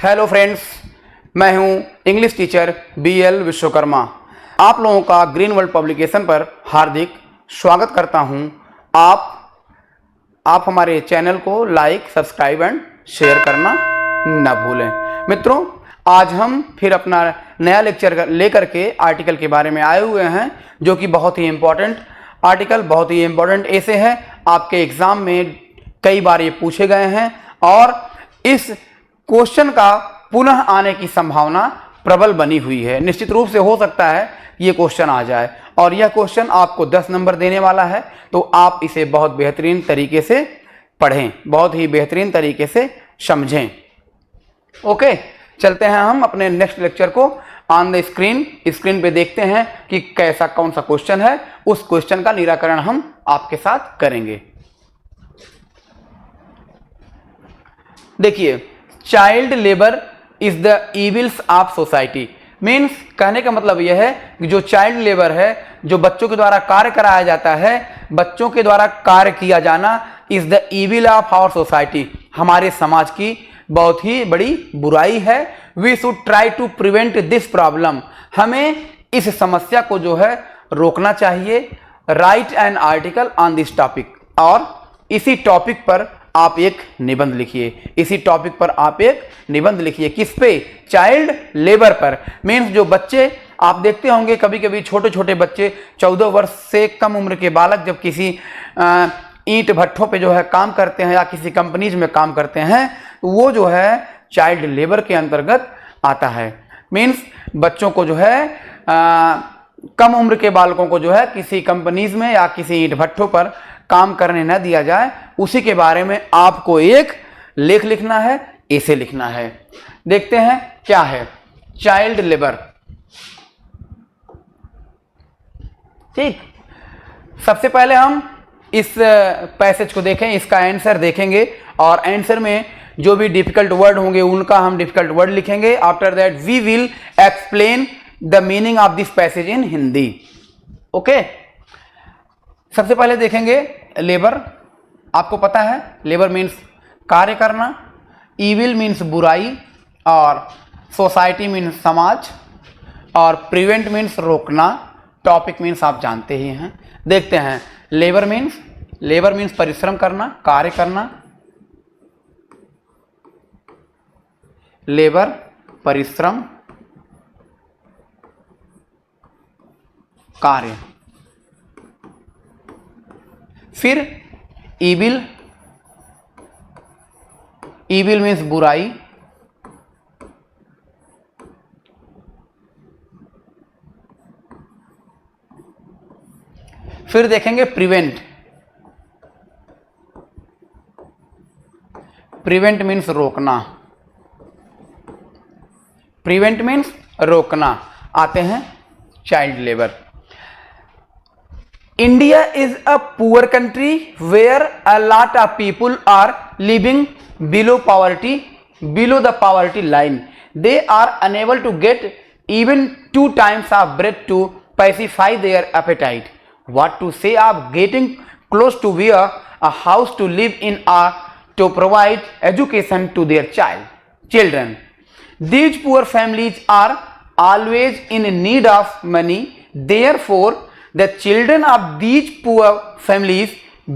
Hello friends, मैं हूं English teacher BL Vishwakarma. आप लोगों का ग्रीन वर्ल्ड पब्लिकेशन पर हार्दिक स्वागत करता हूं। आप हमारे चैनल को लाइक, सब्सक्राइब एंड शेयर करना न भूलें। मित्रों, आज हम फिर अपना नया लेक्चर लेकर के आर्टिकल के बारे में आए हुए हैं, जो कि बहुत ही इम्पोर्टेंट आर्टिकल, बहुत ही इम्पोर्टेंट ऐसे है। आपके एग्जाम में कई बार ये पूछे गए हैं और इस क्वेश्चन का पुनः आने की संभावना प्रबल बनी हुई है। निश्चित रूप से हो सकता है ये क्वेश्चन आ जाए और यह क्वेश्चन आपको 10 नंबर देने वाला है, तो आप इसे बहुत बेहतरीन तरीके से पढ़ें, बहुत ही बेहतरीन तरीके से समझें। ओके, चलते हैं हम अपने नेक्स्ट लेक्चर को ऑन द स्क्रीन पे देखते हैं कि कैसा कौन सा क्वेश्चन है। उस क्वेश्चन का निराकरण हम आपके साथ करेंगे। देखिए, child labour is the evils of society. Means कहने का मतलब यह है कि जो चाइल्ड लेबर है, जो बच्चों के द्वारा कार्य कराया जाता है, बच्चों के द्वारा कार्य किया जाना is the evil of our society, हमारे समाज की बहुत ही बड़ी बुराई है। We should try to prevent this problem, हमें इस समस्या को जो है रोकना चाहिए। Write an article on this topic, और इसी टॉपिक पर आप एक निबंध लिखिए। इसी टॉपिक पर आप एक निबंध लिखिए। किस पे? चाइल्ड लेबर पर। मीन्स जो बच्चे आप देखते होंगे, कभी कभी छोटे छोटे बच्चे 14 वर्ष से कम उम्र के बालक जब किसी ईंट भट्ठों पे जो है काम करते हैं या किसी कंपनीज में काम करते हैं, वो जो है चाइल्ड लेबर के अंतर्गत आता है। मीन्स बच्चों को जो है कम उम्र के बालकों को जो है किसी कंपनीज में या किसी ईंट भट्ठों पर काम करने न दिया जाए, उसी के बारे में आपको एक लेख लिखना है, ऐसे लिखना है। देखते हैं क्या है चाइल्ड लेबर। ठीक, सबसे पहले हम इस पैसेज को देखें, इसका आंसर देखेंगे और आंसर में जो भी डिफिकल्ट वर्ड होंगे उनका हम डिफिकल्ट वर्ड लिखेंगे। After that we will explain the meaning of this passage in Hindi. Okay, सबसे पहले देखेंगे लेबर। आपको पता है लेबर मीन्स कार्य करना, इविल मीन्स बुराई, और सोसाइटी मीन्स समाज, और प्रिवेंट मीन्स रोकना, टॉपिक मीन्स आप जानते ही हैं। देखते हैं लेबर मीन्स परिश्रम करना, कार्य करना। लेबर परिश्रम, कार्य। फिर इविल मीन्स बुराई, फिर देखेंगे प्रिवेंट मीन्स रोकना, प्रिवेंट मीन्स रोकना। आते हैं child labour. India is a poor country where a lot of people are living below the poverty line. They are unable to get even 2 times of bread to pacify their appetite. What to say of getting close to where a house to live in or to provide education to their children. These poor families are always in need of money. Therefore, the children of these poor families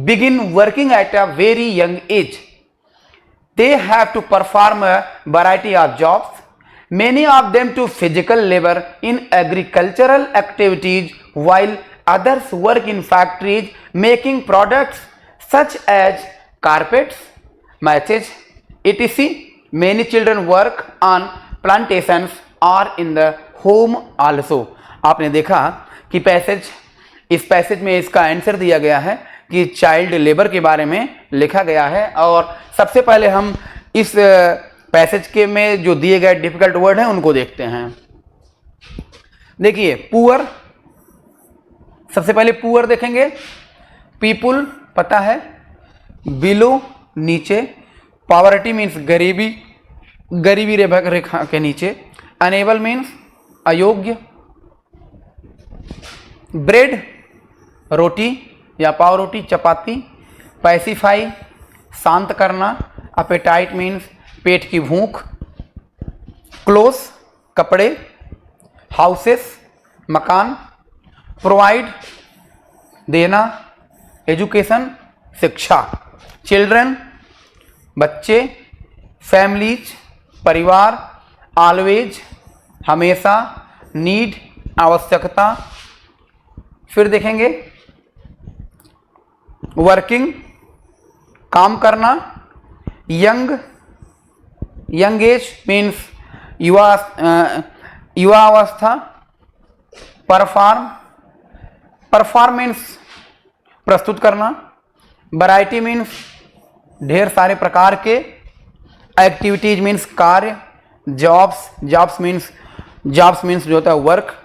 begin working at a very young age. They have to perform a variety of jobs, many of them to physical labor in agricultural activities, while others work in factories making products such as carpets, matches, etc. Many children work on plantations or in the home also. आपने देखा कि इस passage में इसका answer दिया गया है कि चाइल्ड लेबर के बारे में लिखा गया है। और सबसे पहले हम इस पैसेज के में जो दिए गए डिफिकल्ट वर्ड हैं उनको देखते हैं। देखिए, पुअर, सबसे पहले पुअर देखेंगे। पीपुल पता है, बिलो नीचे, पॉवर्टी मीन्स गरीबी रेखा के नीचे, अनेबल मीन्स अयोग्य, ब्रेड रोटी या पाव रोटी, चपाती, पैसिफाई शांत करना, अपेटाइट मीन्स पेट की भूख, क्लोथ कपड़े, हाउसेस मकान, प्रोवाइड देना, एजुकेशन शिक्षा, चिल्ड्रन बच्चे, फैमिलीज परिवार, ऑलवेज हमेशा, नीड आवश्यकता। फिर देखेंगे वर्किंग काम करना, यंग यंग एज मीन्स युवा अवस्था, परफॉर्म मीन्स प्रस्तुत करना, वैरायटी मीन्स ढेर सारे प्रकार के, एक्टिविटीज मीन्स कार्य, जॉब्स मीन्स जो होता है वर्क,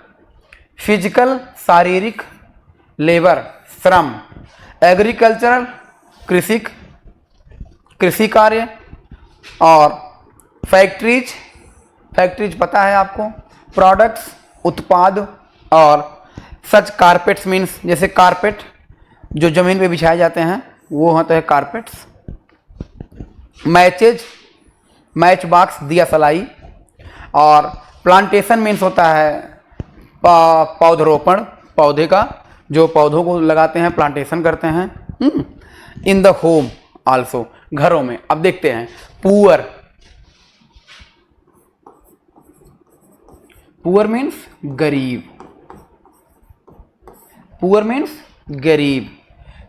फिजिकल शारीरिक, लेबर श्रम, एग्रीकल्चरल कृषि कार्य, और फैक्ट्रीज पता है आपको, प्रोडक्ट्स उत्पाद, और सच कारपेट्स मीन्स जैसे कारपेट जो जमीन पे बिछाए जाते हैं वो होते हैं कारपेट्स, मैच बॉक्स दिया सलाई, और प्लांटेशन मीन्स होता है पौधरोपण, पौधे का जो पौधों को लगाते हैं प्लांटेशन करते हैं। इन द होम आल्सो घरों में। अब देखते हैं पुअर मीन्स गरीब,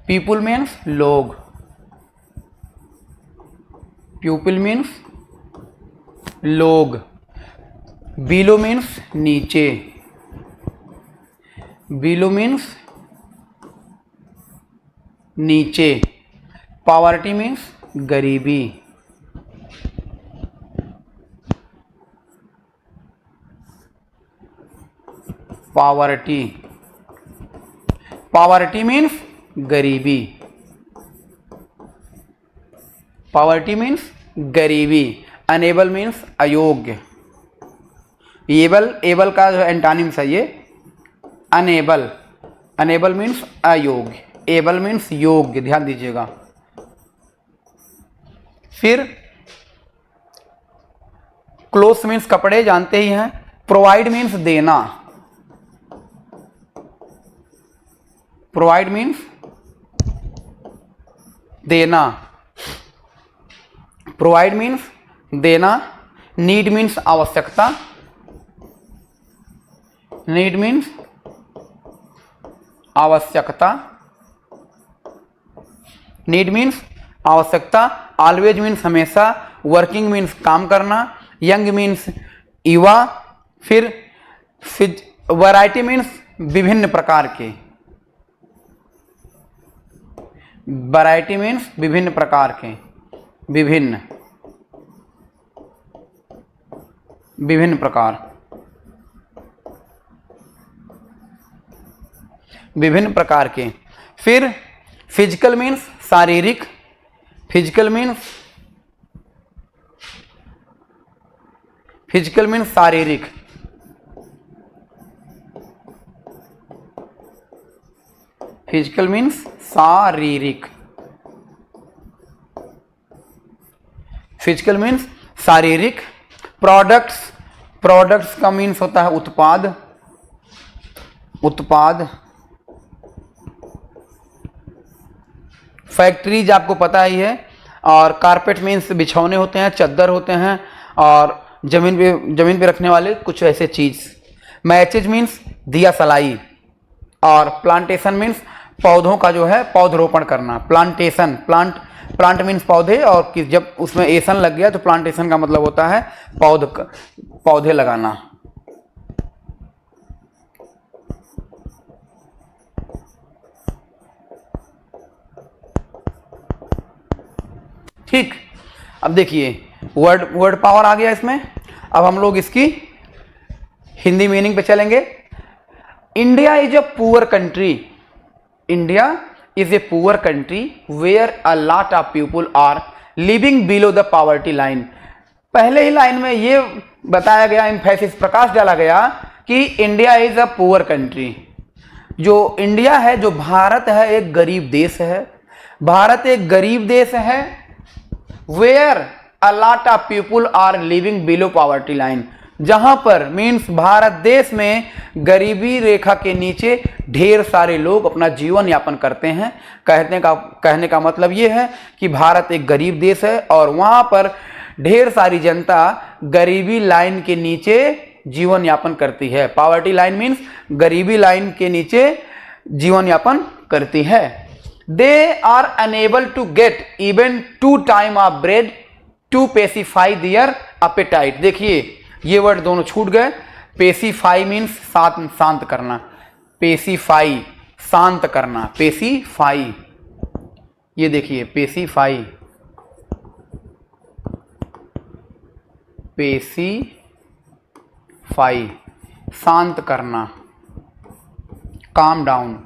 पीपुल मीन्स लोग, पीपल मीन्स लोग, बिलो मीन्स नीचे, पॉवर्टी मीन्स गरीबी, पॉवर्टी मीन्स गरीबी, अनेबल मीन्स अयोग्य, एबल का जो एंटानिम्स है ये अनेबल मीन्स अयोग्य, एबल मीन्स योग्य, ध्यान दीजिएगा। फिर क्लोथ मीन्स कपड़े जानते ही हैं, प्रोवाइड मीन्स देना, प्रोवाइड मीन्स देना, नीड मीन्स आवश्यकता, ऑलवेज मीन्स हमेशा, वर्किंग मीन्स काम करना, यंग मीन्स युवा, फिर वैरायटी मीन्स विभिन्न प्रकार के, विभिन्न प्रकार के। फिर फिजिकल मीन्स शारीरिक, फिजिकल मीन्स शारीरिक, प्रोडक्ट्स का मीन्स होता है उत्पाद, फैक्ट्रीज आपको पता ही है, और कारपेट मीन्स बिछौने होते हैं, चद्दर होते हैं, और जमीन पे रखने वाले कुछ ऐसे चीज। मैचेज मीन्स दिया सलाई, और प्लांटेशन मीन्स पौधों का जो है पौधरोपण करना, प्लांट मीन्स पौधे, और जब उसमें एसन लग गया तो प्लांटेशन का मतलब होता है पौधे लगाना। ठीक, अब देखिए वर्ड पावर आ गया इसमें। अब हम लोग इसकी हिंदी मीनिंग पे चलेंगे। India is a poor country, India is a poor country where a lot of people are living below the poverty line। पहले ही लाइन में ये बताया गया, एम्फेसिस प्रकाश डाला गया कि India is a poor country. जो इंडिया है, जो भारत है, एक गरीब देश है। भारत एक गरीब देश है। Where a lot of people are living below poverty line, जहां पर मीन्स भारत देश में गरीबी रेखा के नीचे ढेर सारे लोग अपना जीवन यापन करते हैं। कहने का मतलब ये है कि भारत एक गरीब देश है और वहां पर ढेर सारी जनता गरीबी लाइन के नीचे जीवन यापन करती है। पॉवर्टी लाइन मीन्स गरीबी लाइन के नीचे जीवन यापन करती है। They are unable to get even 2 time of bread to pacify their appetite. देखिए ये वर्ड दोनों छूट गए। पेसिफाई मीन्स शांत करना, पेसिफाई शांत करना, पेसिफाई, ये देखिए पेसिफाई, पेसिफाई शांत करना, काम डाउन,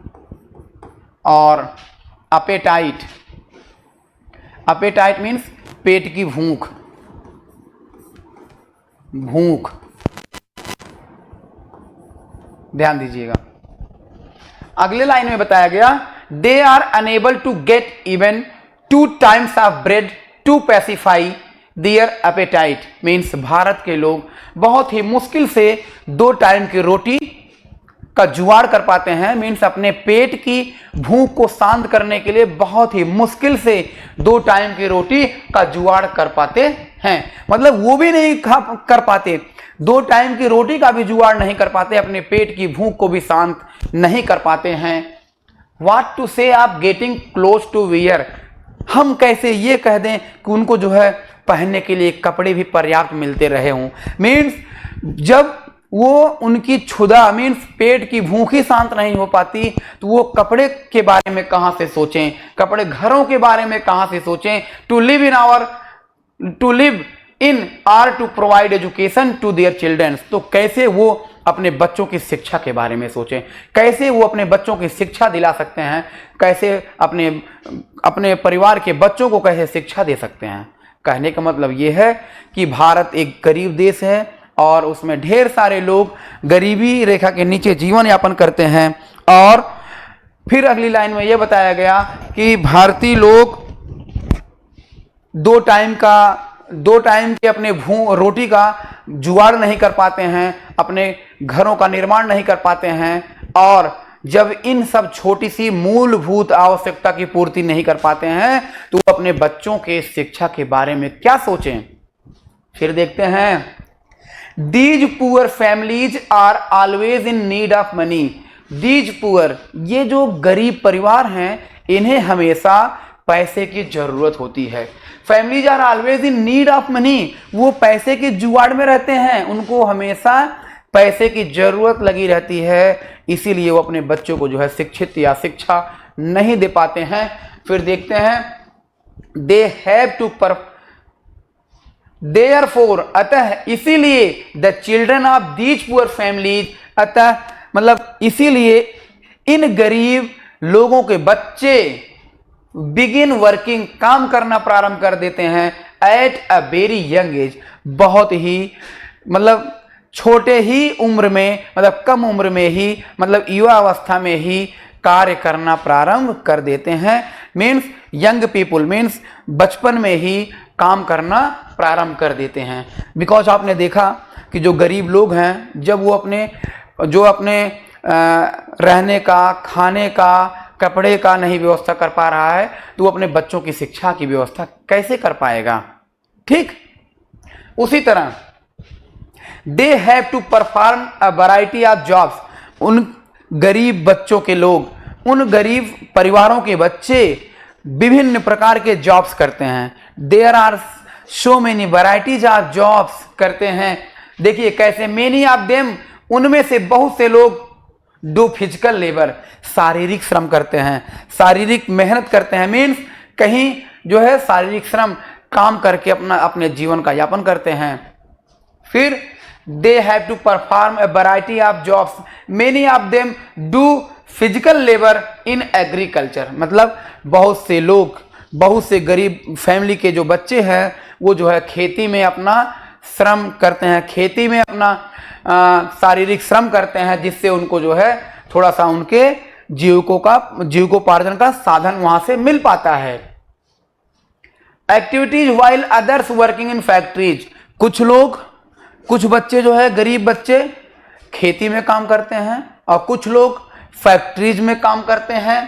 और अपेटाइट, अपेटाइट मीन्स पेट की भूख, भूख, ध्यान दीजिएगा। अगले लाइन में बताया गया they are unable to get even 2 times of bread to pacify their appetite. Means Bharat के लोग बहुत ही मुश्किल से 2 टाइम की रोटी का जुगाड़ कर पाते हैं। मीन्स अपने पेट की भूख को शांत करने के लिए बहुत ही मुश्किल से 2 टाइम की रोटी का जुगाड़ कर पाते हैं। मतलब वो भी नहीं कर पाते, 2 टाइम की रोटी का भी जुगाड़ नहीं कर पाते, अपने पेट की भूख को भी शांत नहीं कर पाते हैं। व्हाट टू से आप गेटिंग क्लोज टू वियर। हम कैसे ये कह दें कि उनको जो है पहनने के लिए कपड़े भी पर्याप्त मिलते रहे हों। मीन्स जब वो उनकी क्षुधा मीन्स पेट की भूख ही शांत नहीं हो पाती तो वो कपड़े के बारे में कहां से सोचें, कपड़े घरों के बारे में कहां से सोचें। To live in or to provide education to their children. तो कैसे वो अपने बच्चों की शिक्षा के बारे में सोचें, कैसे वो अपने बच्चों की शिक्षा दिला सकते हैं, कैसे अपने परिवार के बच्चों को कैसे शिक्षा दे सकते हैं। कहने का मतलब ये है कि भारत एक गरीब देश है और उसमें ढेर सारे लोग गरीबी रेखा के नीचे जीवन यापन करते हैं। और फिर अगली लाइन में यह बताया गया कि भारतीय लोग 2 टाइम के अपने रोटी का जुगाड़ नहीं कर पाते हैं, अपने घरों का निर्माण नहीं कर पाते हैं, और जब इन सब छोटी सी मूलभूत आवश्यकता की पूर्ति नहीं कर पाते हैं तो वो अपने बच्चों के शिक्षा के बारे में क्या सोचें। फिर देखते हैं these poor families are always in need of money. These poor, ये जो गरीब परिवार हैं इन्हें हमेशा पैसे की जरूरत होती है। Families are always in need of money, वो पैसे के जुगाड़ में रहते हैं, उनको हमेशा पैसे की जरूरत लगी रहती है, इसीलिए वो अपने बच्चों को जो है शिक्षित या शिक्षा नहीं दे पाते हैं। फिर देखते हैं दे हैव टू देयरफॉर, अतः इसीलिए the children of these poor families, अतः मतलब इसीलिए इन गरीब लोगों के बच्चे बिगिन वर्किंग, काम करना प्रारंभ कर देते हैं at a very young age, बहुत ही मतलब छोटे ही उम्र में, मतलब कम उम्र में ही, मतलब युवा अवस्था में ही कार्य करना प्रारंभ कर देते हैं। मीन्स यंग पीपुल मीन्स बचपन में ही काम करना प्रारंभ कर देते हैं। बिकॉज आपने देखा कि जो गरीब लोग हैं जब वो अपने रहने का, खाने का, कपड़े का नहीं व्यवस्था कर पा रहा है तो वो अपने बच्चों की शिक्षा की व्यवस्था कैसे कर पाएगा। ठीक उसी तरह they have to perform a variety of jobs, उन गरीब बच्चों के लोग, उन गरीब परिवारों के बच्चे विभिन्न प्रकार के जॉब्स करते हैं। There are so many varieties of jobs करते हैं। देखिए कैसे, मेनी ऑफ देम, उनमें से बहुत से लोग डू फिजिकल लेबर, शारीरिक श्रम करते हैं, शारीरिक मेहनत करते हैं। मीन्स कहीं जो है शारीरिक श्रम काम करके अपने जीवन का यापन करते हैं। फिर they have to perform a variety of jobs, many of them do physical labour in agriculture, मतलब बहुत से लोग, बहुत से गरीब फैमिली के जो बच्चे हैं वो जो है खेती में अपना श्रम करते हैं, खेती में अपना शारीरिक श्रम करते हैं, जिससे उनको जो है थोड़ा सा उनके जीविकोपार्जन का साधन वहां से मिल पाता है। Activities while others working in factories, कुछ लोग कुछ बच्चे जो है गरीब बच्चे खेती में काम करते हैं और कुछ लोग फैक्ट्रीज में काम करते हैं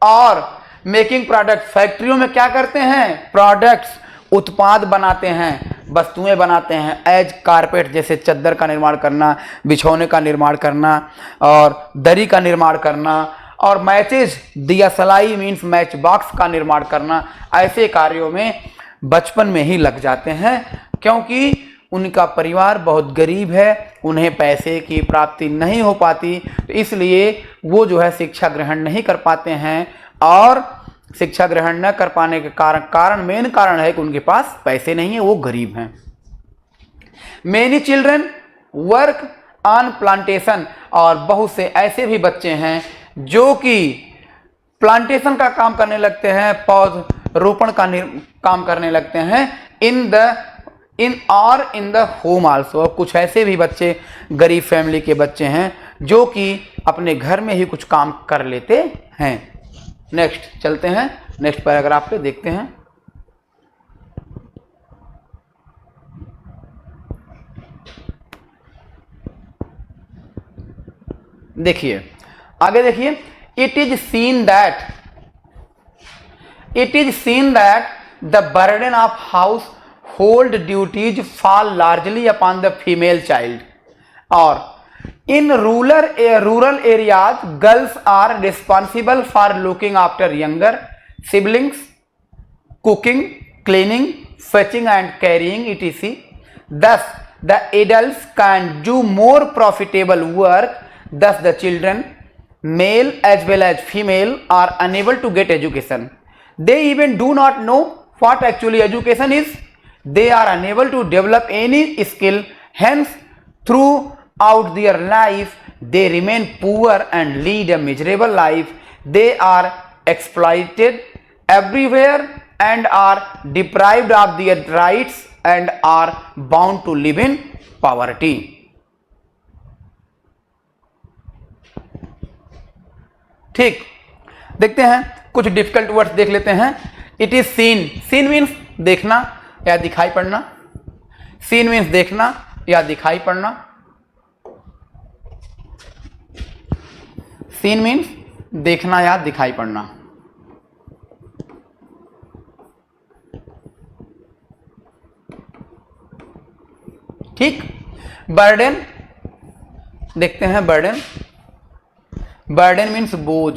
और मेकिंग प्रोडक्ट, फैक्ट्रियों में क्या करते हैं, प्रोडक्ट्स, उत्पाद बनाते हैं, वस्तुएं बनाते हैं, एज कारपेट जैसे चादर का निर्माण करना, बिछौने का निर्माण करना और दरी का निर्माण करना, और मैचेज, दिया सलाई मीन्स मैच बॉक्स का निर्माण करना। ऐसे कार्यों में बचपन में ही लग जाते हैं क्योंकि उनका परिवार बहुत गरीब है, उन्हें पैसे की प्राप्ति नहीं हो पाती, तो इसलिए वो जो है शिक्षा ग्रहण नहीं कर पाते हैं। और शिक्षा ग्रहण न कर पाने के मेन कारण है कि उनके पास पैसे नहीं है, वो गरीब हैं। Many children work on plantation, और बहुत से ऐसे भी बच्चे हैं जो कि प्लांटेशन का काम करने लगते हैं, पौध रोपण का काम करने लगते हैं इन द होम आल्सो। और कुछ ऐसे भी बच्चे गरीब फैमिली के बच्चे हैं जो कि अपने घर में ही कुछ काम कर लेते हैं। नेक्स्ट चलते हैं, नेक्स्ट पैराग्राफ पे देखते हैं। देखिए आगे देखिए, it is seen that the burden of house hold duties fall largely upon the female child, और in rural areas girls are responsible for looking after younger siblings, cooking, cleaning, fetching and carrying etc. Thus the adults can do more profitable work. Thus the children, male as well as female, are unable to get education. They even do not know what actually education is. They are unable to develop any skill. Hence throughout their life they remain poor and lead a miserable life. They are exploited everywhere and are deprived of their rights and are bound to live in poverty. ठीक, देखते हैं कुछ difficult words देख लेते हैं। It is seen, seen means देखना या दिखाई पड़ना, सीन मीन्स देखना या दिखाई पड़ना, सीन मीन्स देखना या दिखाई पड़ना। ठीक, बर्डन देखते हैं, बर्डन, बर्डन मीन्स बोझ,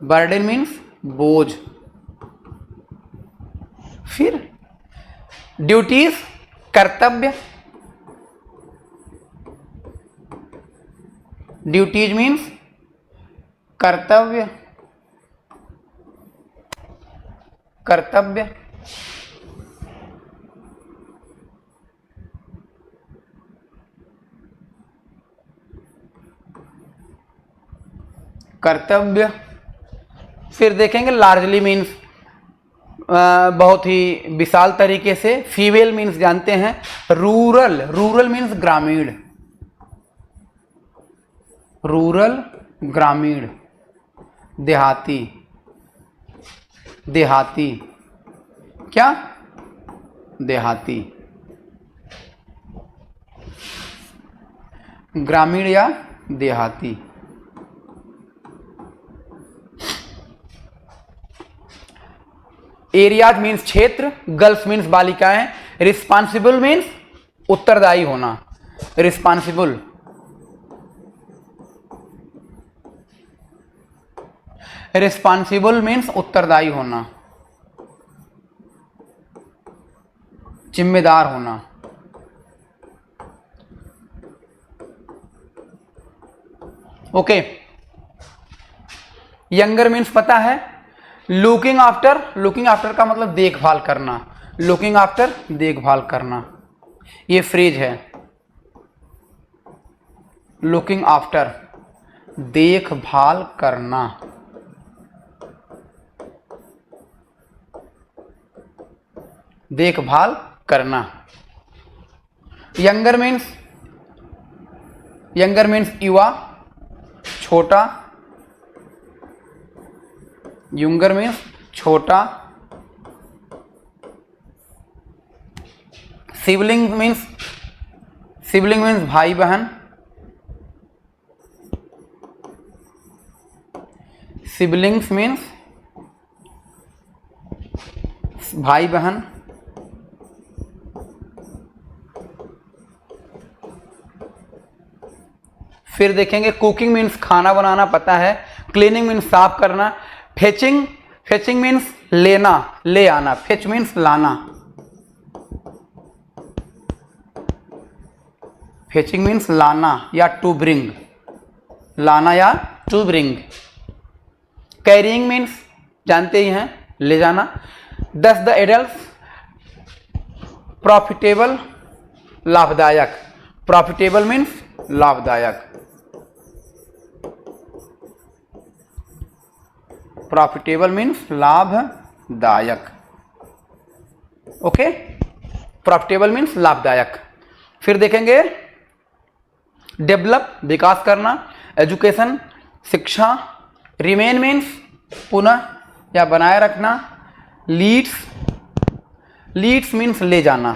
बर्डन मीन्स बोझ। फिर ड्यूटीज कर्तव्य, ड्यूटीज मीन्स कर्तव्य, कर्तव्य। कर्तव्य। फिर देखेंगे लार्जली मीन्स बहुत ही विशाल तरीके से। फीमेल मीन्स जानते हैं रूरल, रूरल मीन्स ग्रामीण, रूरल ग्रामीण, देहाती, देहाती, क्या देहाती, ग्रामीण या देहाती। एरियाज मीन्स क्षेत्र, गर्ल्स मीन्स बालिकाएं, रिस्पॉन्सिबल मीन्स उत्तरदायी होना, रिस्पॉन्सिबल, रिस्पॉन्सिबल मीन्स उत्तरदायी होना, जिम्मेदार होना। ओके, यंगर मीन्स पता है, लुकिंग आफ्टर, लुकिंग आफ्टर का मतलब देखभाल करना, लुकिंग आफ्टर देखभाल करना, ये फ्रेज है, लुकिंग आफ्टर देखभाल करना। देखभाल करना। यंगर मीन्स, यंगर मीन्स युवा, छोटा, यंगर मीन्स छोटा, सिबलिंग मीन्स भाई बहन, सिबलिंग्स मीन्स भाई बहन, फिर देखेंगे कुकिंग मीन्स खाना बनाना, पता है। क्लीनिंग मीन्स साफ करना। फेचिंग मीन्स लेना, ले आना। फेच मीन्स लाना। फेचिंग मीन्स लाना या टू ब्रिंग, लाना या टू ब्रिंग। कैरिंग मीन्स जानते ही हैं, ले जाना। दस द एडल्ट्स प्रॉफिटेबल, लाभदायक। प्रॉफिटेबल मीन्स लाभदायक। प्रॉफिटेबल मीन्स लाभदायक। ओके, प्रॉफिटेबल मीन्स लाभदायक। फिर देखेंगे डेवलप विकास करना, एजुकेशन शिक्षा। रिमेन मीन्स पुनः या बनाए रखना। लीड्स मीन्स ले जाना।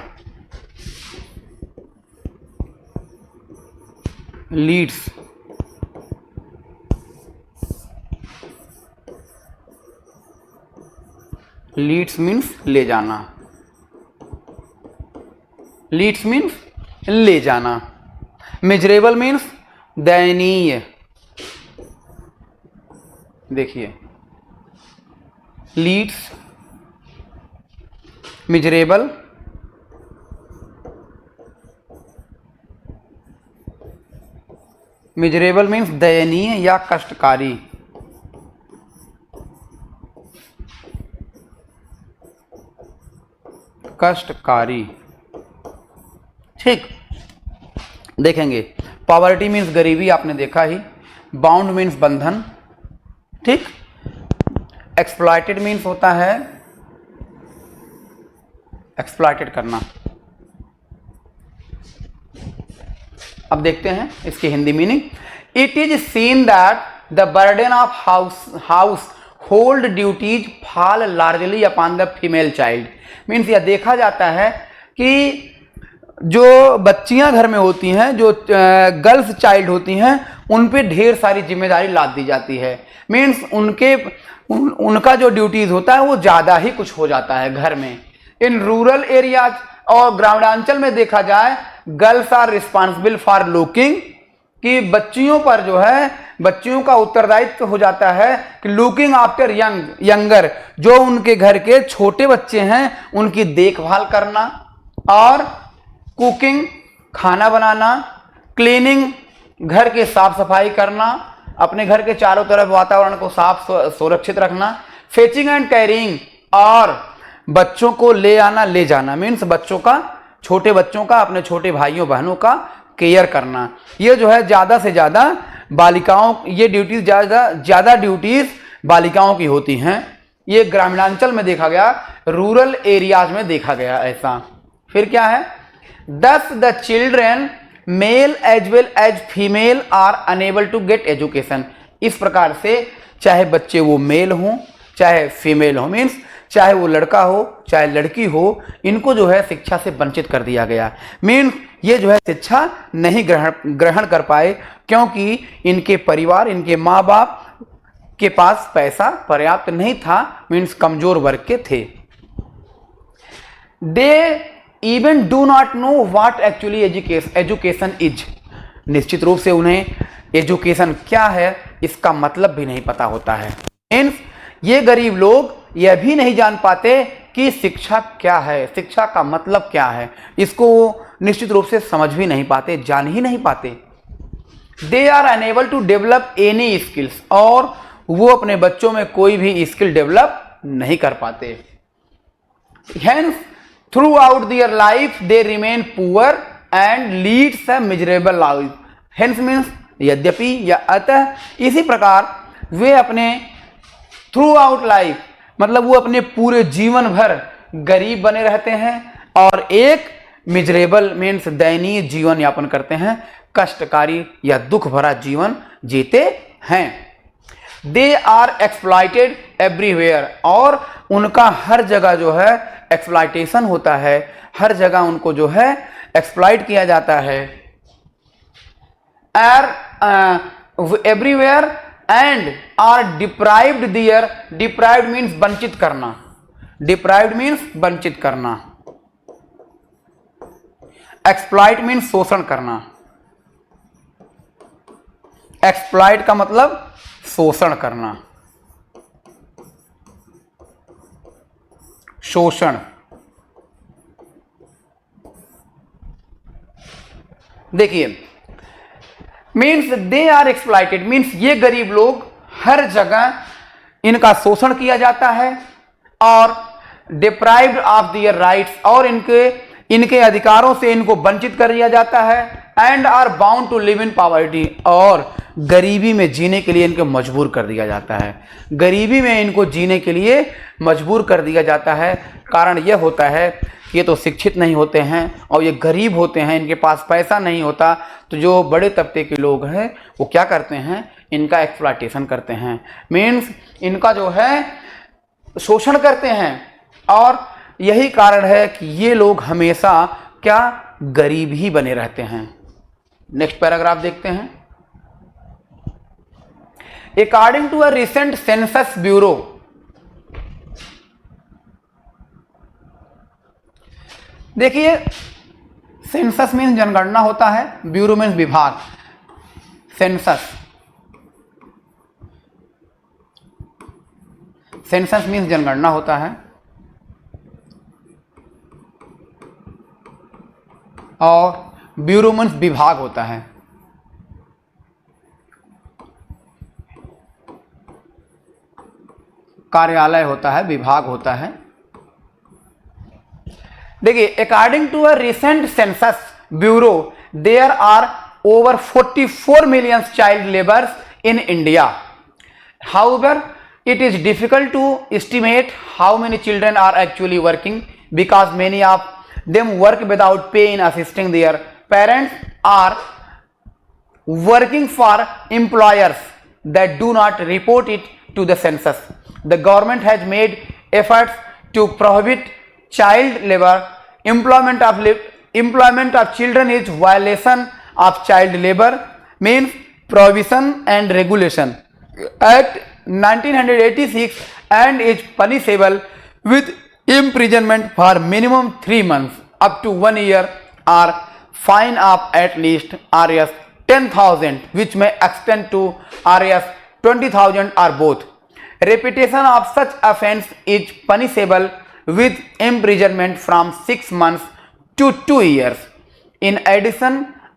लीड्स मीन्स ले जाना। लीड्स मीन्स ले जाना। मिजरेबल मीन्स दयनीय। देखिए लीड्स, मिजरेबल, मिजरेबल मीन्स दयनीय या कष्टकारी। कष्टकारी, ठीक। देखेंगे पॉवर्टी मीन्स गरीबी, आपने देखा ही। बाउंड मीन्स बंधन, ठीक। एक्सप्लॉइटेड मीन्स होता है एक्सप्लॉइटेड करना। अब देखते हैं इसकी Hindi meaning. It is seen that the burden of house hold duties fall largely upon the female child. Means यह देखा जाता है कि जो बच्चियां घर में होती हैं, जो गर्ल्स चाइल्ड होती हैं, उन पे ढेर सारी जिम्मेदारी लाद दी जाती है। मीन्स उनका जो ड्यूटीज होता है वो ज़्यादा ही कुछ हो जाता है घर में। इन रूरल एरियाज और ग्रामीणांचल में देखा जाए, girls are responsible for looking, कि बच्चियों पर जो है, बच्चियों का उत्तरदायित्व हो जाता है कि लुकिंग आफ्टर यंगर, जो उनके घर के छोटे बच्चे हैं उनकी देखभाल करना, और कुकिंग खाना बनाना, क्लीनिंग घर के साफ सफाई करना, अपने घर के चारों तरफ वातावरण को साफ सुरक्षित रखना। फेचिंग एंड कैरिंग, और बच्चों को ले आना ले जाना। मीन्स बच्चों का, छोटे बच्चों का, अपने छोटे भाइयों बहनों का केयर करना। ये जो है ज़्यादा से ज़्यादा बालिकाओं, ये ड्यूटीज ज़्यादा ड्यूटीज बालिकाओं की होती हैं। ये ग्रामीणांचल में देखा गया, रूरल एरियाज में देखा गया ऐसा। फिर क्या है, thus the children male as well as female are unable to get education. इस प्रकार से चाहे बच्चे वो मेल हों चाहे फीमेल हो, मीन्स चाहे वो लड़का हो चाहे लड़की हो, इनको जो है शिक्षा से वंचित कर दिया गया। मीन्स ये जो है शिक्षा नहीं ग्रहण कर पाए, क्योंकि इनके परिवार, इनके माँ बाप के पास पैसा पर्याप्त नहीं था। मीन्स कमजोर वर्ग के थे। They even do not know what actually education is. निश्चित रूप से उन्हें एजुकेशन क्या है इसका मतलब भी नहीं पता होता है। मीन्स ये गरीब लोग यह भी नहीं जान पाते कि शिक्षा क्या है, शिक्षा का मतलब क्या है, इसको निश्चित रूप से समझ भी नहीं पाते, जान ही नहीं पाते। They are unable to develop any skills, और वो अपने बच्चों में कोई भी स्किल डेवलप नहीं कर पाते। Hence through out their life they remain poor and leads a miserable life. Hence means यद्यपि या अतः, इसी प्रकार वे अपने थ्रू आउट लाइफ, मतलब वो अपने पूरे जीवन भर गरीब बने रहते हैं और एक मिजरेबल मीन्स दयनीय जीवन यापन करते हैं, कष्टकारी या दुख भरा जीवन जीते हैं। दे आर एक्सप्लॉइटेड एवरीवेयर, और उनका हर जगह जो है एक्सप्लॉइटेशन होता है, हर जगह उनको जो है एक्सप्लॉइट किया जाता है। Everywhere and are deprived there, deprived means वंचित करना, डिप्राइव्ड मीन्स वंचित करना, एक्सप्लॉइट मीन्स शोषण करना, एक्सप्लॉइट का मतलब शोषण करना, शोषण। देखिए means they are exploited, means ये गरीब लोग हर जगह इनका शोषण किया जाता है, और डिप्राइव्ड ऑफ देयर राइट्स, और इनके अधिकारों से इनको वंचित कर दिया जाता है, and are bound to live in poverty, और गरीबी में जीने के लिए इनको मजबूर कर दिया जाता है, गरीबी में इनको जीने के लिए मजबूर कर दिया जाता है। कारण यह होता है कि ये तो शिक्षित नहीं होते हैं और ये गरीब होते हैं, इनके पास पैसा नहीं होता, तो जो बड़े तबके के लोग हैं वो क्या करते हैं, इनका एक्सप्लॉइटेशन करते हैं, मीन्स इनका जो है शोषण करते हैं। और यही कारण है कि ये लोग हमेशा क्या गरीब ही बने रहते हैं। नेक्स्ट पैराग्राफ देखते हैं। According to a recent census bureau, देखिए सेंसस मीन्स जनगणना होता है, ब्यूरो मीन्स विभाग, सेंसस, सेंसस मीन्स जनगणना होता है, और ब्यूरो मीन्स विभाग होता है। कार्यालय होता है, विभाग होता है। देखिए according to a recent census bureau there are over 44 million child labours in India. However it is difficult to estimate how many children are actually working because many of them work without pay in assisting their parents or working for employers that do not report it to the census. The government has made efforts to prohibit child labor. Employment of children is violation of child labor, means prohibition and regulation Act 1986 and is punishable with imprisonment for minimum 3 months up to 1 year or fine of at least Rs 10,000 which may extend to Rs 20,000 or both. Repetition of such offence is punishable with imprisonment from 6 months to 2 years. In addition,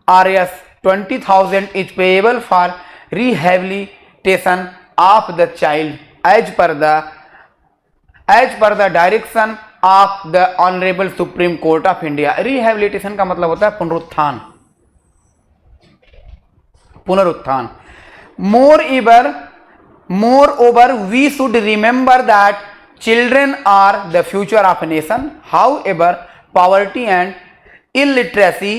Rs 20,000 is payable for rehabilitation of the child as per the direction of the Honorable Supreme Court of India. Rehabilitation का मतलब होता है पुनरुत्थान, पुनरुत्थान। Moreover, we should remember that children are the future of a nation. However, poverty and illiteracy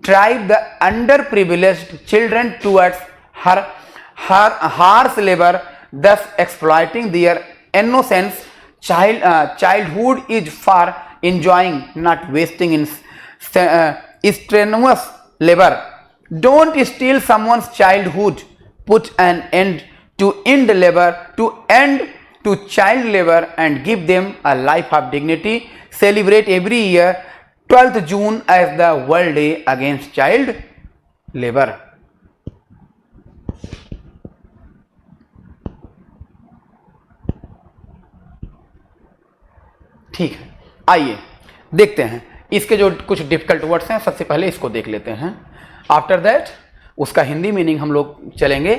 drive the underprivileged children towards harsh labor, thus exploiting their innocence. Childhood is for enjoying, not wasting in strenuous labor. Don't steal someone's childhood. Put an end to end to child labor and give them a life of dignity. Celebrate every year 12th June as the World Day Against Child Labor. ठीक है, आइए देखते हैं इसके जो कुछ difficult words हैं। सबसे पहले इसको देख लेते हैं, आफ्टर दैट उसका हिंदी मीनिंग हम लोग चलेंगे।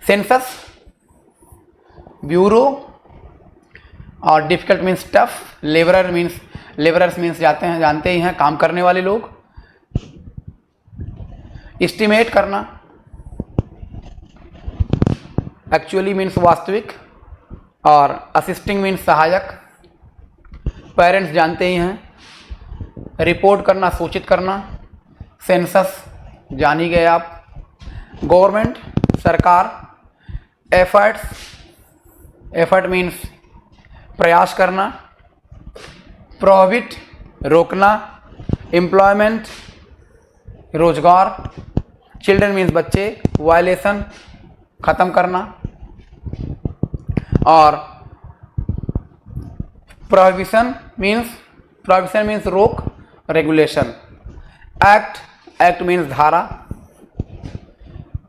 सेंसस, ब्यूरो, और difficult means tough, labourers means जानते ही हैं काम करने वाले लोग। एस्टिमेट करना, एक्चुअली मीन्स वास्तविक, और असिस्टिंग मीन्स सहायक। पेरेंट्स जानते ही हैं। रिपोर्ट करना, सूचित करना। सेंसस जान ही गए आप। गवर्नमेंट, सरकार। एफर्ट मीन्स प्रयास करना, प्रोहिबिट रोकना, एम्प्लॉयमेंट रोजगार, चिल्ड्रन मीन्स बच्चे, वायलेशन खत्म करना, और प्रोहिबिशन मीन्स रोक, रेगुलेशन, एक्ट मीन्स धारा,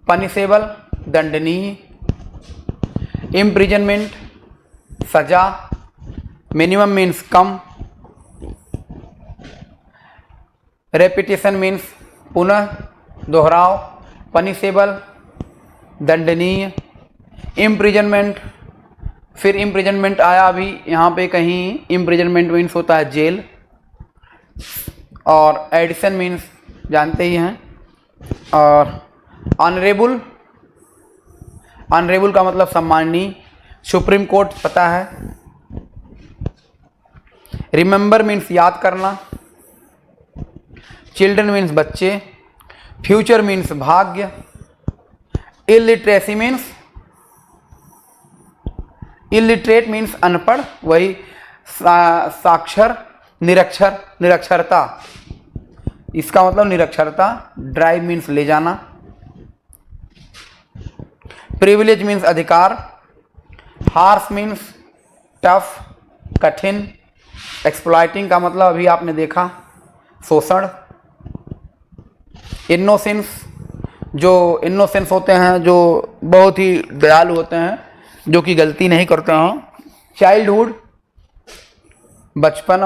पनिशेबल दंडनीय, इम्प्रिजनमेंट सजा, मिनिमम मीन्स कम, रेपिटेशन मीन्स पुनः दोहराव, पनिशेबल दंडनीय, इम्प्रिजनमेंट, फिर इम्प्रिजनमेंट आया अभी यहाँ पे कहीं, इम्प्रिजनमेंट मीन्स होता है जेल, और एडिशन मीन्स जानते ही हैं, और ऑनरेबल का मतलब सम्माननीय, सुप्रीम कोर्ट पता है, रिमेंबर मीन्स याद करना, चिल्ड्रन मीन्स बच्चे, फ्यूचर मीन्स भाग्य, इलिटरेसी मीन्स इलिटरेट मीन्स अनपढ़, वही साक्षर, निरक्षरता, इसका मतलब निरक्षरता, ड्राइव मीन्स ले जाना, प्रिविलेज मीन्स अधिकार, हार्श मीन्स टफ कठिन, एक्सप्लॉइटिंग का मतलब अभी आपने देखा शोषण, इनोसेंस होते हैं जो बहुत ही दयालु होते हैं, जो कि गलती नहीं करते हैं, चाइल्डहुड बचपना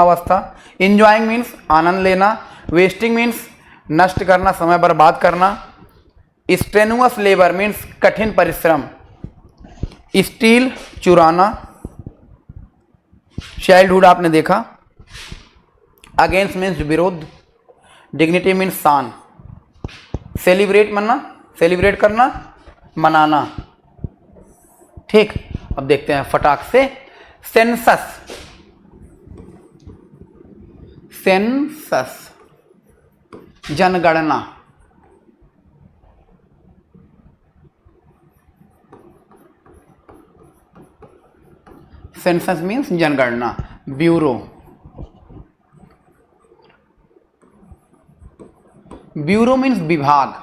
अवस्था, इंजॉइंग मीन्स आनंद लेना, वेस्टिंग मीन्स नष्ट करना, समय बर्बाद करना, स्ट्रेनुअस लेबर मीन्स कठिन परिश्रम, स्टील चुराना, चाइल्डहुड आपने देखा, अगेंस्ट मीन्स विरोध, डिग्निटी मीन्स शान, सेलिब्रेट करना, मनाना। ठीक, अब देखते हैं फटाक से सेंसस जनगणना, सेंसस मीन्स जनगणना, ब्यूरो मीन्स विभाग,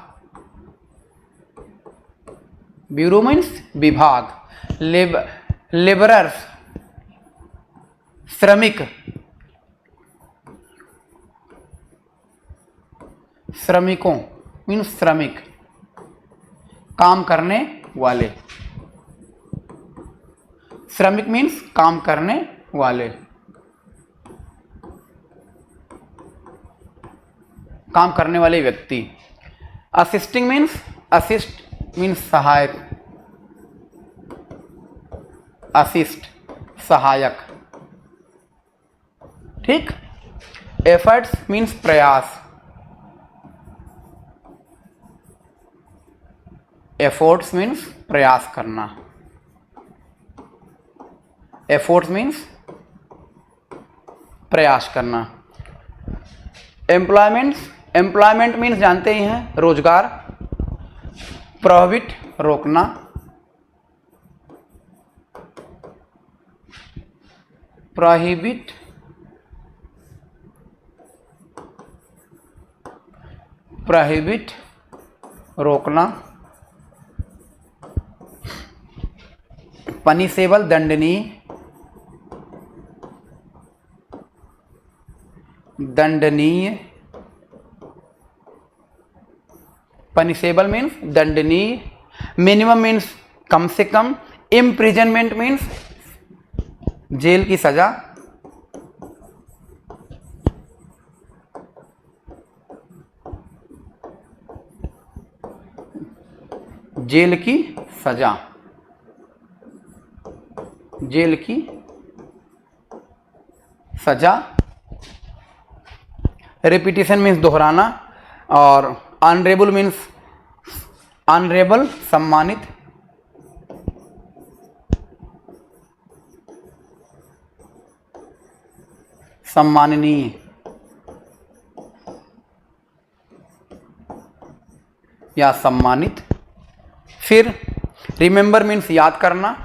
लेबरर्स श्रमिकों मीन्स श्रमिक, काम करने वाले, श्रमिक मीन्स काम करने वाले, काम करने वाले व्यक्ति, असिस्टिंग मीन्स सहायक, सहायक। ठीक, एफर्ट्स मीन्स प्रयास, एफर्ट्स मीन्स प्रयास करना, एफर्ट्स मीन्स प्रयास करना, एम्प्लॉयमेंट मीन्स जानते ही हैं रोजगार, प्रोहिबिट रोकना, प्रोहिबिट रोकना, पनिशेबल दंडनीय, पनिशेबल मीन्स दंडनीय, मिनिमम मीन्स कम से कम, इम्प्रिजनमेंट मीन्स जेल की सजा, जेल की सजा, रिपीटिशन मीन्स दोहराना, और ऑनरेबल सम्मानित, सम्माननीय, या सम्मानित। फिर रिमेंबर मीन्स याद करना,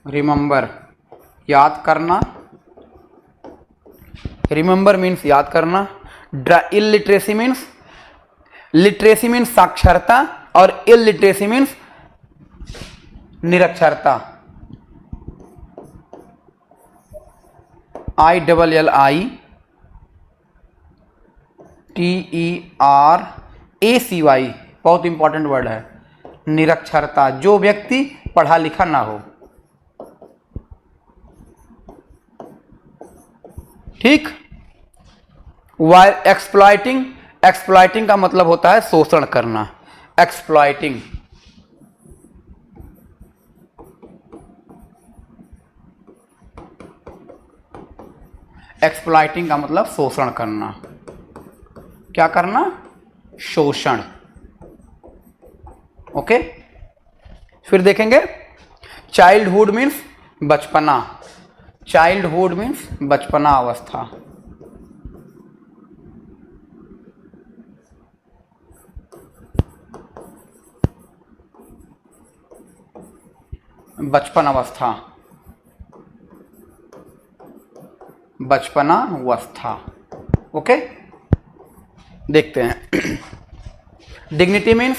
रिमेंबर याद करना, रिमेंबर मीन्स याद करना, इलिटरेसी मीन्स, लिटरेसी मीन्स साक्षरता और इलिटरेसी मीन्स निरक्षरता। ILLITERACY बहुत इंपॉर्टेंट वर्ड है, निरक्षरता, जो व्यक्ति पढ़ा लिखा ना हो। ठीक। वाइल एक्सप्लॉइटिंग, एक्सप्लॉइटिंग का मतलब होता है शोषण करना, एक्सप्लॉइटिंग। एक्सप्लॉइटिंग का मतलब शोषण करना, क्या करना, शोषण। ओके। फिर देखेंगे चाइल्डहुड मीन्स बचपना, चाइल्डहुड मीन्स बचपना अवस्था। बचपन अवस्था, बचपना अवस्था। ओके। देखते हैं डिग्निटी मीन्स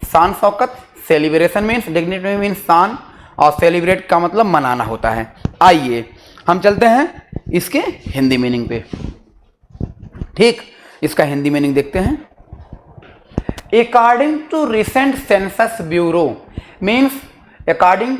शान Shaukat, celebration means, dignity means शान और सेलिब्रेट का मतलब मनाना होता है। आइए हम चलते हैं इसके हिंदी मीनिंग पे। ठीक, इसका हिंदी मीनिंग देखते हैं। According to recent census bureau means, according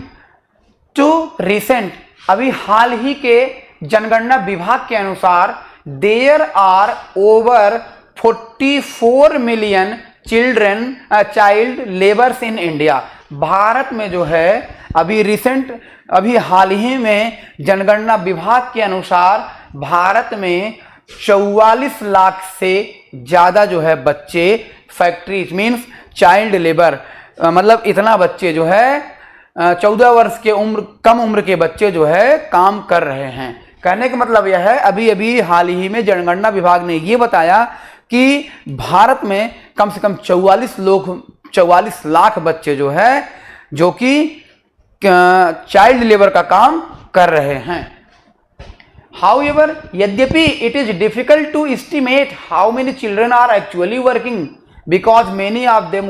to recent अभी हाल ही के जनगणना विभाग के अनुसार there are over 44 million children child labours in India. Bharat में जो है अभी रिसेंट, अभी हाल ही में जनगणना विभाग के अनुसार भारत में 44 लाख से ज़्यादा जो है बच्चे फैक्ट्रीज मीन्स चाइल्ड लेबर, मतलब इतना बच्चे जो है 14 वर्ष के उम्र, कम उम्र के बच्चे जो है काम कर रहे हैं। कहने का मतलब यह है अभी अभी हाल ही में जनगणना विभाग ने ये बताया कि भारत में कम से कम 44 लाख बच्चे जो है जो कि चाइल्ड लेबर का काम कर रहे हैं। However, यद्यपि it is difficult to estimate how many children are actually working because many of them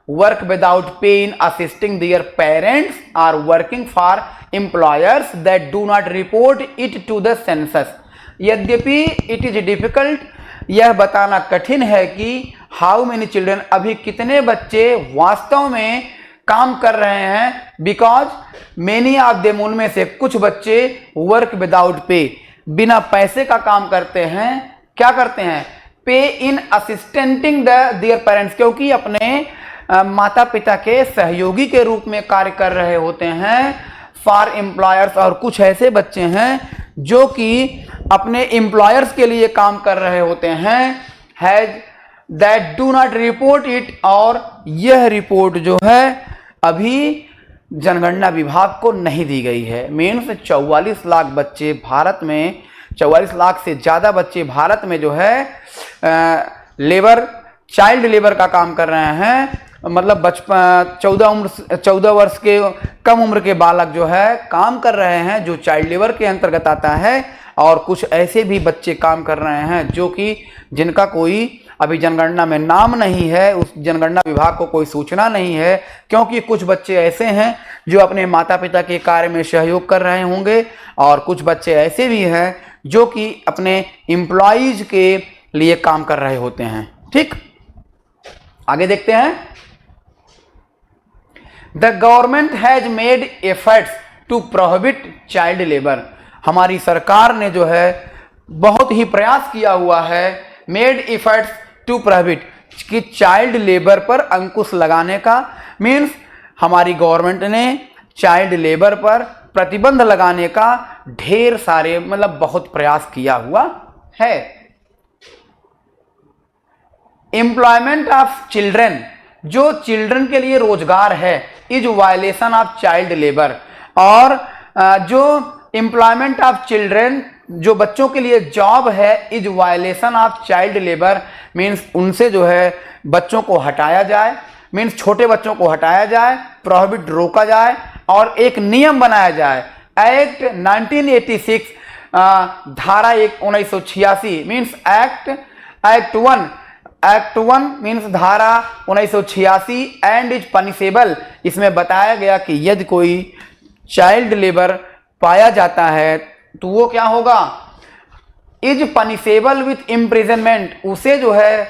work without pay in assisting their parents or working for employers that do not report it to the census। यद्यपि it is difficult, यह बताना कठिन है कि how many children अभी कितने बच्चे वास्तव में काम कर रहे हैं, बिकॉज मेनी ऑफ देम उनमें से कुछ बच्चे वर्क विदाउट पे बिना पैसे का काम करते हैं। क्या करते हैं? पे इन असिस्टेंटिंग देयर पेरेंट्स, क्योंकि अपने माता पिता के सहयोगी के रूप में कार्य कर रहे होते हैं फॉर एम्प्लॉयर्स। और कुछ ऐसे बच्चे हैं जो कि अपने एम्प्लॉयर्स के लिए काम कर रहे होते हैं, has that do not report it. और यह रिपोर्ट जो है अभी जनगणना विभाग को नहीं दी गई है। मीन्स 44 लाख बच्चे भारत में, 44 लाख से ज़्यादा बच्चे भारत में जो है लेबर, चाइल्ड लेबर का काम कर रहे हैं। मतलब बचपन 14 वर्ष के कम उम्र के बालक जो है काम कर रहे हैं, जो चाइल्ड लेबर के अंतर्गत आता है। और कुछ ऐसे भी बच्चे काम कर रहे हैं जो कि जिनका कोई अभी जनगणना में नाम नहीं है, उस जनगणना विभाग को कोई सूचना नहीं है, क्योंकि कुछ बच्चे ऐसे हैं जो अपने माता पिता के कार्य में सहयोग कर रहे होंगे और कुछ बच्चे ऐसे भी हैं जो कि अपने एम्प्लॉयज के लिए काम कर रहे होते हैं। ठीक, आगे देखते हैं। The government has made efforts to prohibit child labour. हमारी सरकार ने जो है बहुत ही प्रयास किया हुआ है, मेड एफर्ट्स टू प्रोहिबिट, कि चाइल्ड लेबर पर अंकुश लगाने का। मीन्स हमारी गवर्नमेंट ने चाइल्ड लेबर पर प्रतिबंध लगाने का ढेर सारे, मतलब बहुत प्रयास किया हुआ है। एम्प्लॉयमेंट ऑफ चिल्ड्रन, जो चिल्ड्रन के लिए रोजगार है, is violation of child labour. और जो एम्प्लॉयमेंट ऑफ चिल्ड्रन, जो बच्चों के लिए जॉब है, is violation of child labour. Means उनसे जो है बच्चों को हटाया जाए, मीन्स छोटे बच्चों को हटाया जाए, प्रोहिबिट रोका जाए। और एक नियम बनाया जाए। एक्ट 1986 धारा 1986 मीन्स एक्ट वन मीन्स धारा 1986 एंड इज पनिशेबल। इसमें बताया गया कि यदि कोई चाइल्ड लेबर पाया जाता है तो वो क्या होगा, इज पनिशेबल विथ इम्प्रिजनमेंट, उसे जो है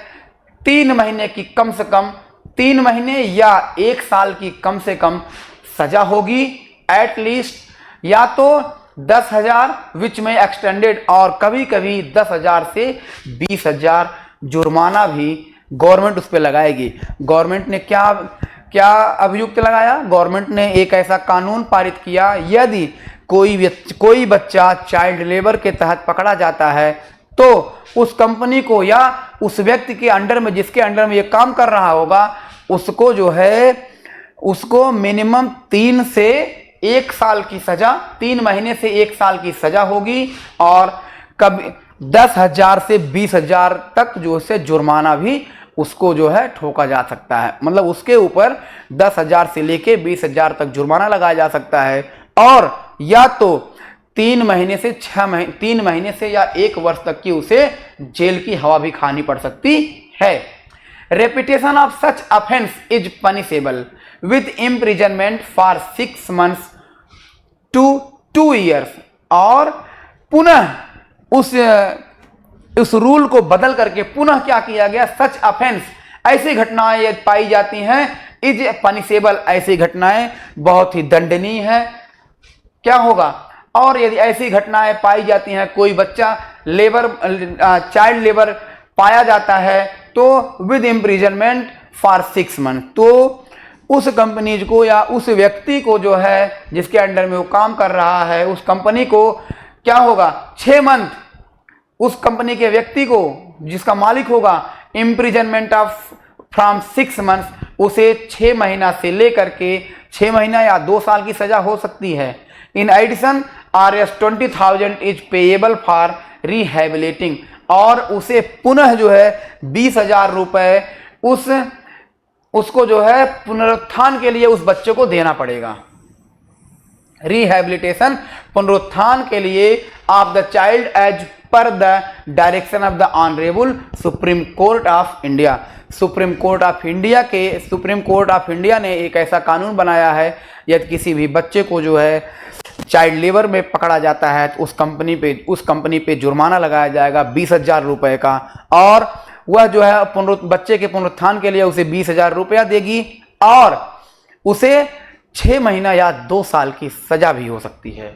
3 महीने की कम से कम 3 महीने या 1 साल की कम से कम सजा होगी एटलीस्ट, या तो 10,000 विच में एक्सटेंडेड, और कभी कभी 10,000 से 20,000 जुर्माना भी गवर्नमेंट उस पर लगाएगी। गवर्नमेंट ने क्या अभियुक्त लगाया, गवर्नमेंट ने एक ऐसा कानून पारित किया, यदि कोई बच्चा चाइल्ड लेबर के तहत पकड़ा जाता है तो उस कंपनी को या उस व्यक्ति के अंडर में, जिसके अंडर में ये काम कर रहा होगा, उसको जो है उसको मिनिमम 3 से 1 साल की सजा, 3 महीने से 1 साल की सजा होगी, और कभी 10,000 से 20,000 तक जो है जुर्माना भी उसको जो है ठोका जा सकता है। मतलब उसके ऊपर 10,000 से लेके 20,000 तक जुर्माना लगाया जा सकता है, और या तो 3 महीने से 3 महीने से या 1 वर्ष तक की उसे जेल की हवा भी खानी पड़ सकती है। Repetition of such offence is punishable with imprisonment for 6 months to 2 years। और पुनः उस रूल को बदल करके पुनः क्या किया गया, सच ऑफेंस, ऐसी घटनाएं यदि पाई जाती हैं इज पनिशेबल, ऐसी घटनाएं बहुत ही दंडनीय है, क्या होगा। और यदि ऐसी घटनाएं पाई जाती हैं, कोई बच्चा चाइल्ड लेबर पाया जाता है तो विद इम्प्रिजनमेंट फॉर 6 months, तो उस कंपनी को या उस व्यक्ति को जो है जिसके अंडर में वो काम कर रहा है, उस कंपनी को क्या होगा, 6 मंथ, उस कंपनी के व्यक्ति को जिसका मालिक होगा, इम्प्रिजनमेंट ऑफ फ्रॉम 6 months, उसे 6 महीना से लेकर के 6 महीना या 2 साल की सजा हो सकती है। In addition Rs 20,000 is payable for rehabilitating, और उसे पुनः जो है 20,000 रुपए उसको जो है पुनरुत्थान के लिए उस बच्चे को देना पड़ेगा। रिहेबिलिटेशन, पुनरुत्थान के लिए of the child as per the direction of the honourable supreme court of India. Supreme court of India ने एक ऐसा कानून बनाया है, यदि किसी भी बच्चे को जो है चाइल्ड लेबर में पकड़ा जाता है तो उस कंपनी पे जुर्माना लगाया जाएगा 20,000 रुपए का, और वह जो है बच्चे के पुनरुत्थान के लिए उसे 20,000 रुपया देगी, और उसे 6 महीना या 2 साल की सजा भी हो सकती है।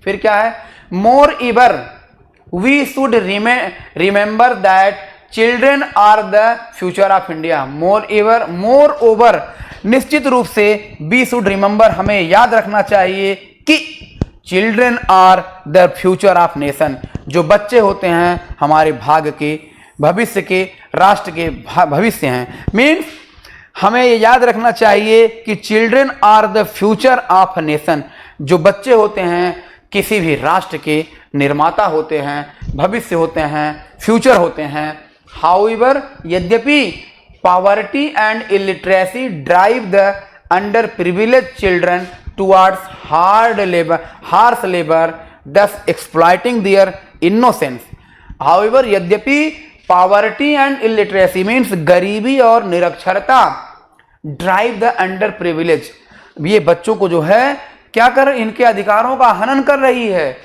फिर क्या है, moreover we should remember that children are the future of India. Moreover, निश्चित रूप से वी शुड रिमेंबर, हमें याद रखना चाहिए कि children are the future of nation, जो बच्चे होते हैं हमारे भाग्य के, भविष्य के, राष्ट्र के भविष्य हैं। मीन्स हमें ये याद रखना चाहिए कि children are the future of nation, जो बच्चे होते हैं किसी भी राष्ट्र के निर्माता होते हैं, भविष्य होते हैं, फ्यूचर होते हैं। हाउएवर, यद्यपि poverty and illiteracy drive the under privilege children towards harsh labour thus exploiting their innocence। However, यद्यपि पॉवर्टी एंड इलिटरेसी मीन्स गरीबी और निरक्षरता ड्राइव द अंडर प्रिविलेज, ये बच्चों को जो है क्या कर, इनके अधिकारों का हनन कर रही है।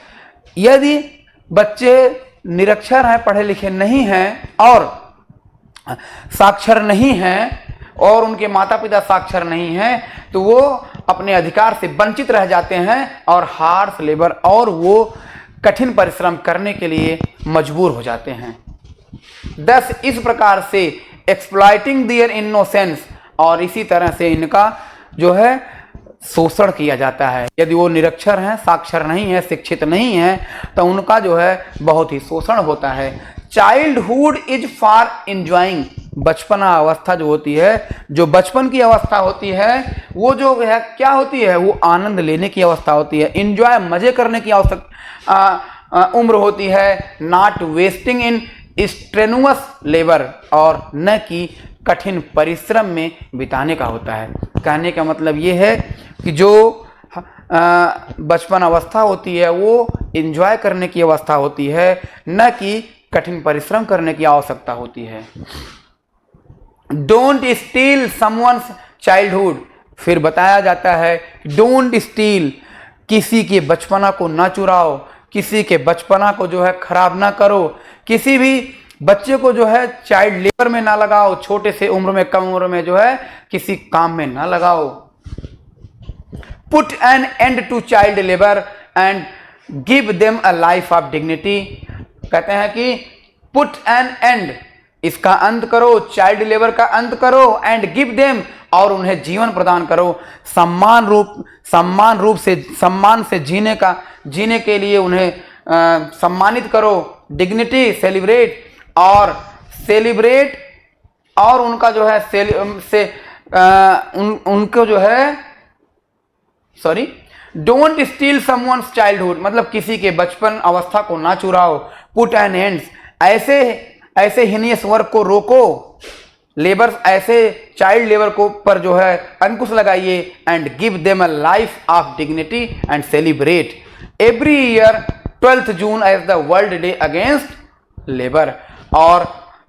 यदि बच्चे निरक्षर हैं, पढ़े लिखे नहीं हैं और साक्षर नहीं हैं, और उनके माता पिता साक्षर नहीं हैं, तो वो अपने अधिकार से वंचित रह जाते हैं और हार्श लेबर, और वो कठिन परिश्रम करने के लिए मजबूर हो जाते हैं। दस इस प्रकार से एक्सप्लॉइटिंग देयर इनोसेंस, और इसी तरह से इनका जो है शोषण किया जाता है। यदि वो निरक्षर हैं, साक्षर नहीं है, शिक्षित नहीं है, तो उनका जो है बहुत ही शोषण होता है। चाइल्डहुड इज फॉर एंजॉइंग, बचपना अवस्था जो होती है, जो बचपन की अवस्था होती है, वो जो है क्या होती है, वो आनंद लेने की अवस्था होती है, एंजॉय मजे करने की उम्र होती है। Not wasting in strenuous labour, और न कि कठिन परिश्रम में बिताने का होता है। कहने का मतलब ये है कि जो बचपन अवस्था होती है वो एंजॉय करने की अवस्था होती है, न कि कठिन परिश्रम करने की आवश्यकता होती है। डोंट स्टील समवन्स चाइल्डहुड, फिर बताया जाता है डोंट स्टील, किसी के बचपना को ना चुराओ, किसी के बचपना को जो है खराब ना करो, किसी भी बच्चे को जो है चाइल्ड लेबर में ना लगाओ, छोटे से उम्र में, कम उम्र में जो है किसी काम में ना लगाओ। Put an end to child labour and give them a life of dignity, कहते हैं कि पुट एन एंड, इसका अंत करो, चाइल्ड लेबर का अंत करो, एंड गिव देम, और उन्हें जीवन प्रदान करो, सम्मान से जीने के लिए उन्हें सम्मानित करो, डिग्निटी सेलिब्रेट, और उनका जो है उनको जो है डोंट स्टील समवन्स चाइल्डहुड, मतलब किसी के बचपन अवस्था को ना चुराओ। पुट एन एंड, ऐसे हीनियस वर्क को रोको, लेबर, ऐसे चाइल्ड लेबर को पर जो है अंकुश लगाइए, and give them a life of dignity and celebrate every year 12th June as the world day against labour, और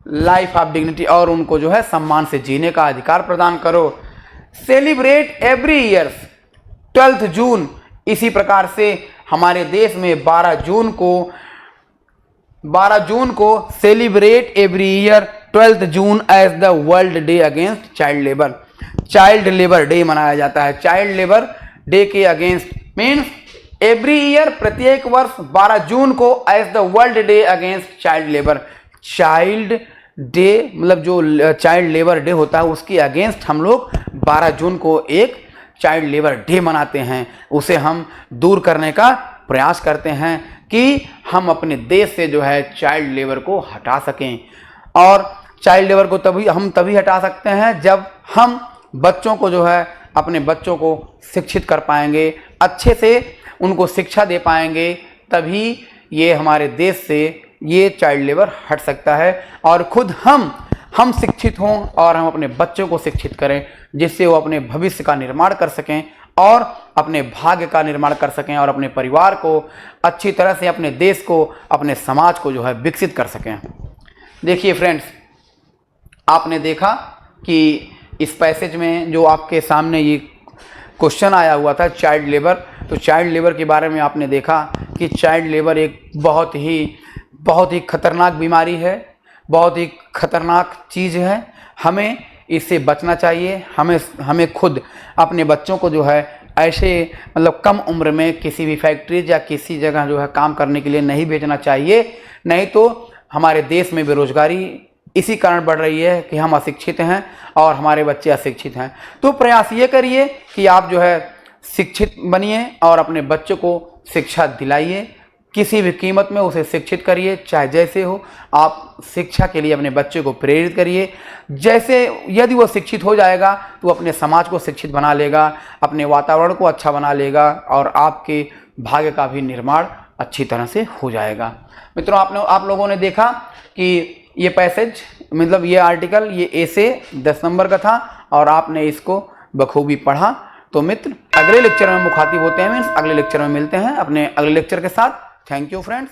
लाइफ ऑफ डिग्निटी, और उनको जो है सम्मान से जीने का अधिकार प्रदान करो। सेलिब्रेट एवरी ईयर 12th जून, इसी प्रकार से हमारे देश में 12 जून को celebrate every year 12th June as the world day against child labour, child labour day मनाया जाता है। चाइल्ड लेबर डे के अगेंस्ट मीन्स एवरी ईयर, प्रत्येक वर्ष 12 जून को as the world day against child labour, child day मतलब जो चाइल्ड लेबर डे होता है उसके अगेंस्ट हम लोग 12 जून को एक चाइल्ड लेबर डे मनाते हैं, उसे हम दूर करने का प्रयास करते हैं कि हम अपने देश से जो है चाइल्ड लेबर को हटा सकें। और चाइल्ड लेबर को तभी हटा सकते हैं जब हम बच्चों को जो है, अपने बच्चों को शिक्षित कर पाएंगे, अच्छे से उनको शिक्षा दे पाएंगे, तभी ये हमारे देश से ये चाइल्ड लेबर हट सकता है। और खुद हम शिक्षित हों और हम अपने बच्चों को शिक्षित करें, जिससे वो अपने भविष्य का निर्माण कर सकें और अपने भाग्य का निर्माण कर सकें, और अपने परिवार को अच्छी तरह से, अपने देश को, अपने समाज को जो है विकसित कर सकें। देखिए फ्रेंड्स, आपने देखा कि इस पैसेज में जो आपके सामने ये क्वेश्चन आया हुआ था चाइल्ड लेबर, तो चाइल्ड लेबर के बारे में आपने देखा कि चाइल्ड लेबर एक बहुत ही खतरनाक बीमारी है, बहुत ही खतरनाक चीज़ है। हमें इससे बचना चाहिए। हमें खुद अपने बच्चों को जो है ऐसे मतलब कम उम्र में किसी भी फैक्ट्री या किसी जगह जो है काम करने के लिए नहीं भेजना चाहिए, नहीं तो हमारे देश में बेरोजगारी इसी कारण बढ़ रही है कि हम अशिक्षित हैं और हमारे बच्चे अशिक्षित हैं। तो प्रयास ये करिए कि आप जो है शिक्षित बनिए और अपने बच्चों को शिक्षा दिलाइए, किसी भी कीमत में उसे शिक्षित करिए, चाहे जैसे हो। आप शिक्षा के लिए अपने बच्चे को प्रेरित करिए, जैसे यदि वो शिक्षित हो जाएगा तो अपने समाज को शिक्षित बना लेगा, अपने वातावरण को अच्छा बना लेगा और आपके भाग्य का भी निर्माण अच्छी तरह से हो जाएगा। मित्रों, आप लोगों ने देखा कि ये पैसेज मतलब ये आर्टिकल, ये एसे 10 नंबर का था और आपने इसको बखूबी पढ़ा। तो मित्र, अगले लेक्चर में मुखातिब होते हैं, मीन्स अगले लेक्चर में मिलते हैं अपने अगले लेक्चर के साथ। Thank you friends.